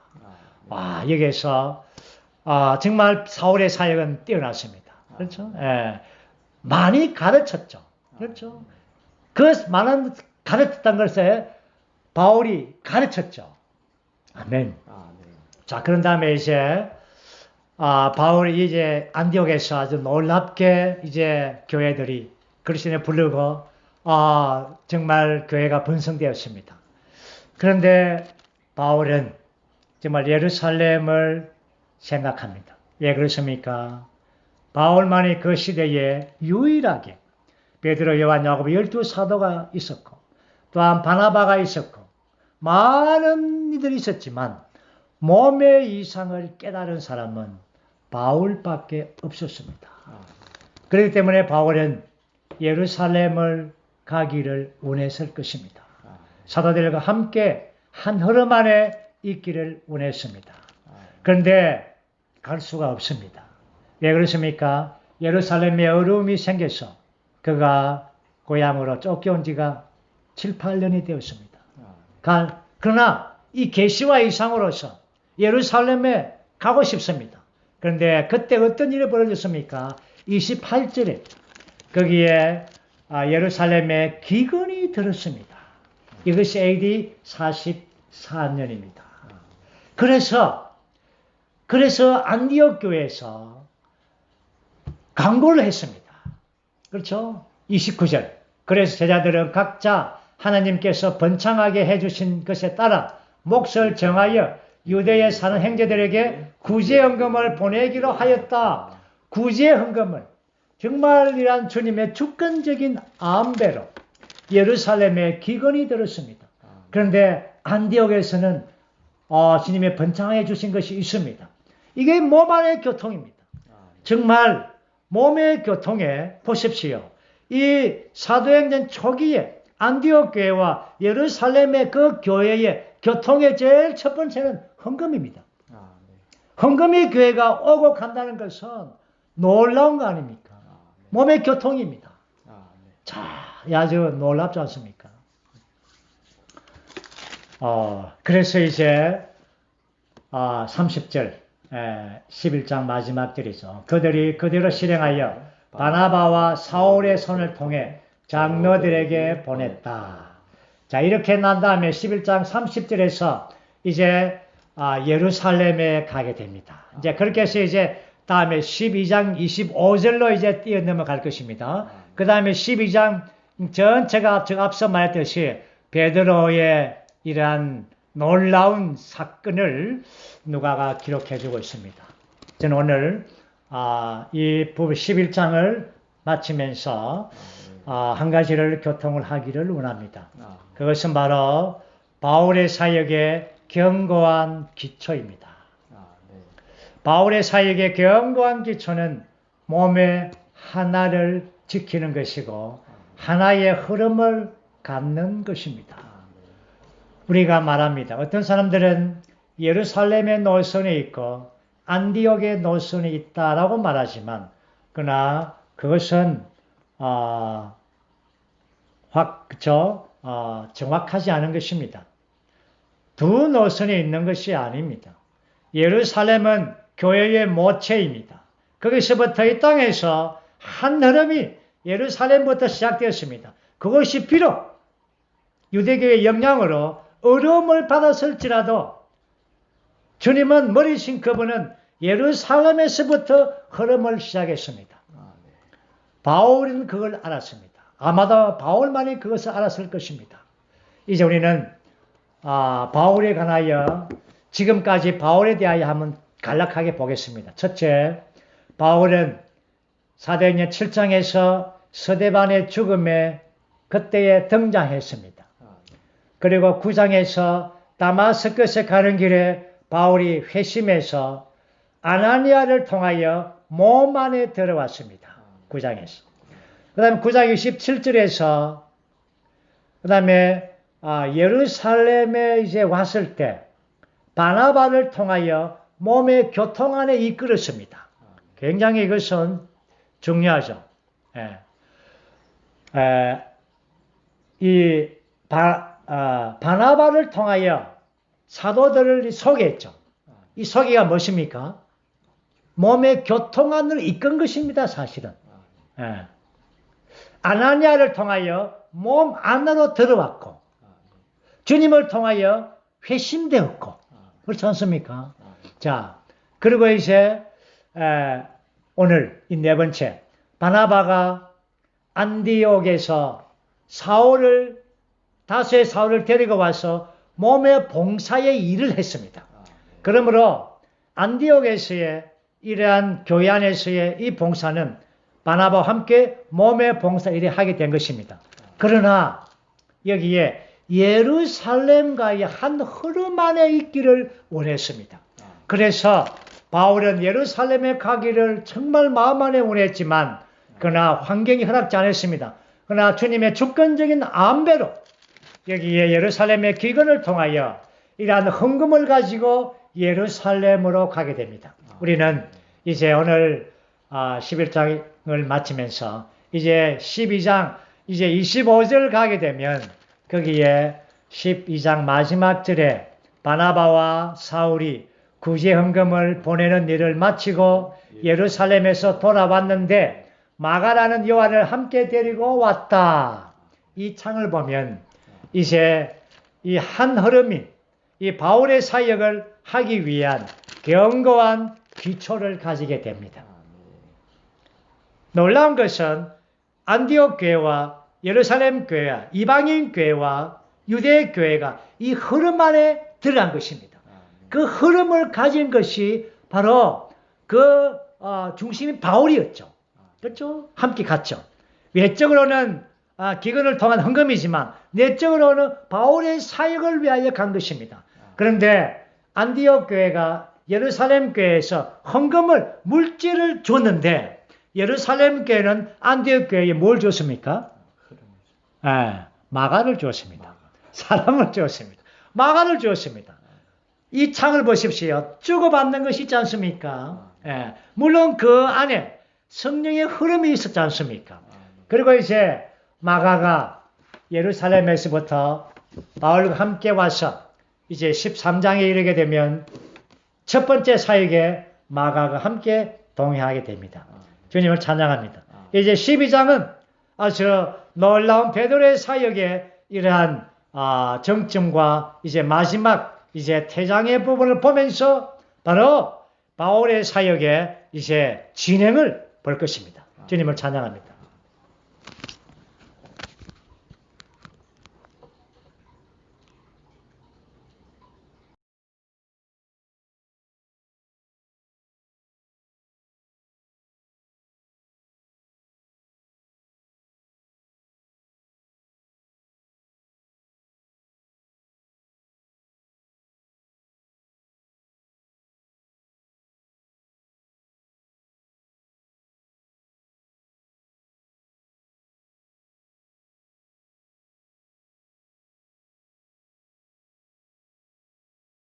와, 여기에서 정말 사울의 사역은 뛰어났습니다. 그렇죠? 많이 가르쳤죠. 그렇죠? 그 많은 가르쳤던 것에 바울이 가르쳤죠. 아멘. 자, 그런 다음에 이제 바울이 이제 안디옥에서 아주 놀랍게 이제 교회들이 그리스도인을 부르고 정말 교회가 번성되었습니다. 그런데 바울은 정말 예루살렘을 생각합니다. 왜 그렇습니까? 바울만이 그 시대에 유일하게 베드로, 요한, 야고보 12사도가 있었고 또한 바나바가 있었고 많은 이들이 있었지만 몸의 이상을 깨달은 사람은 바울밖에 없었습니다. 그렇기 때문에 바울은 예루살렘을 가기를 원했을 것입니다. 사도들과 함께 한 흐름 안에 있기를 원했습니다. 그런데 갈 수가 없습니다. 왜 그렇습니까? 예루살렘에 어려움이 생겨서 그가 고향으로 쫓겨온 지가 7, 8년이 되었습니다. 그러나 이 계시와 이상으로서 예루살렘에 가고 싶습니다. 그런데 그때 어떤 일이 벌어졌습니까? 28절에 거기에 예루살렘에 기근이 들었습니다. 이것이 AD 44년입니다. 그래서 안디옥 교회에서 강구를 했습니다. 그렇죠? 29절. 그래서 제자들은 각자 하나님께서 번창하게 해주신 것에 따라 몫을 정하여 유대에 사는 형제들에게 구제헌금을 보내기로 하였다. 구제헌금을 정말이란 주님의 주권적인 안배로 예루살렘에 기근이 들었습니다. 그런데 안디옥에서는 주님의 번창해 주신 것이 있습니다. 이게 몸 안의 교통입니다. 정말 몸의 교통에 보십시오. 이 사도행전 초기에 안디옥 교회와 예루살렘의 그 교회의 교통의 제일 첫 번째는 헌금입니다. 헌금이 교회가 오고 간다는 것은 놀라운 거 아닙니까? 몸의 교통입니다. 자, 아주 놀랍지 않습니까? 그래서 이제 30절 11장 마지막 절이죠. 그들이 그대로 실행하여 바나바와 사울의 손을 통해 장로들에게 보냈다. 자, 이렇게 난 다음에 11장 30절에서 이제 예루살렘에 가게 됩니다. 이제 그렇게 해서 이제 다음에 12장 25절로 이제 뛰어넘어갈 것입니다. 그 다음에 12장 전체가 제가 앞서 말했듯이 베드로의 이러한 놀라운 사건을 누가가 기록해주고 있습니다. 저는 오늘 이 부분 11장을 마치면서 한 가지를 교통을 하기를 원합니다. 그것은 바로 바울의 사역의 견고한 기초입니다. 바울의 사역의 견고한 기초는 몸의 하나를 지키는 것이고 하나의 흐름을 갖는 것입니다. 우리가 말합니다. 어떤 사람들은 예루살렘의 노선에 있고 안디옥의 노선에 있다라고 말하지만 그러나 그것은 정확하지 않은 것입니다. 두 노선에 있는 것이 아닙니다. 예루살렘은 교회의 모체입니다. 거기서부터 이 땅에서 한 흐름이 예루살렘부터 시작되었습니다. 그것이 비록 유대교의 영향으로 어려움을 받았을지라도 주님은 머리신 그분은 예루살렘에서부터 흐름을 시작했습니다. 바울은 그걸 알았습니다. 아마도 바울만이 그것을 알았을 것입니다. 이제 우리는 바울에 관하여 지금까지 바울에 대하여 한번 간략하게 보겠습니다. 첫째, 바울은 사도행전 7장에서 스데반의 죽음에 그때에 등장했습니다. 그리고 9장에서 다마스커스에 가는 길에 바울이 회심해서 아나니아를 통하여 몸 안에 들어왔습니다. 9장에서. 그 다음에 9장 27절에서 그 다음에 예루살렘에 이제 왔을 때 바나바를 통하여 몸의 교통 안에 이끌었습니다. 굉장히 이것은 중요하죠. 이 바나바를 통하여 사도들을 소개했죠. 이 소개가 무엇입니까? 몸의 교통 안으로 이끈 것입니다, 사실은. 아나니아를 통하여 몸 안으로 들어왔고, 주님을 통하여 회심되었고, 그렇지 않습니까? 자, 그리고 이제, 오늘 이 네 번째, 바나바가 안디옥에서 다수의 사울을 데리고 와서 몸의 봉사의 일을 했습니다. 그러므로 안디옥에서의 이러한 교회 안에서의 이 봉사는 바나바와 함께 몸의 봉사 일을 하게 된 것입니다. 그러나 여기에 예루살렘과의 한 흐름 안에 있기를 원했습니다. 그래서 바울은 예루살렘에 가기를 정말 마음 안에 원했지만 그러나 환경이 허락지 않았습니다. 그러나 주님의 주권적인 안배로 여기에 예루살렘의 기근을 통하여 이러한 헌금을 가지고 예루살렘으로 가게 됩니다. 우리는 이제 오늘 11장을 마치면서 이제 12장 이제 25절 가게 되면 거기에 12장 마지막 절에 바나바와 사울이 구제 헌금을 보내는 일을 마치고 예루살렘에서 돌아왔는데 마가라는 요한을 함께 데리고 왔다. 이 창을 보면 이제 이 한 흐름인 이 바울의 사역을 하기 위한 견고한 기초를 가지게 됩니다. 놀라운 것은 안디옥 교회와 예루살렘 교회와 이방인 교회와 유대 교회가 이 흐름 안에 들어간 것입니다. 그 흐름을 가진 것이 바로 그 중심인 바울이었죠. 그렇죠? 함께 갔죠. 외적으로는 기근을 통한 헌금이지만 내적으로는 바울의 사역을 위하여 간 것입니다. 그런데 안디옥 교회가 예루살렘 교회에서 헌금을 물질을 줬는데 예루살렘 교회는 안디옥 교회에 뭘 줬습니까? 마가를 줬습니다. 사람을 줬습니다. 마가를 줬습니다. 이 창을 보십시오. 주고받는 것이 있지 않습니까? 물론 그 안에 성령의 흐름이 있었지 않습니까? 그리고 이제 마가가 예루살렘에서부터 바울과 함께 와서 이제 13장에 이르게 되면 첫 번째 사역에 마가가 함께 동행하게 됩니다. 주님을 찬양합니다. 이제 12장은 아주 놀라운 베드로의 사역의 이러한 정점과 이제 마지막 이제 퇴장의 부분을 보면서 바로 바울의 사역의 이제 진행을 볼 것입니다. 주님을 찬양합니다.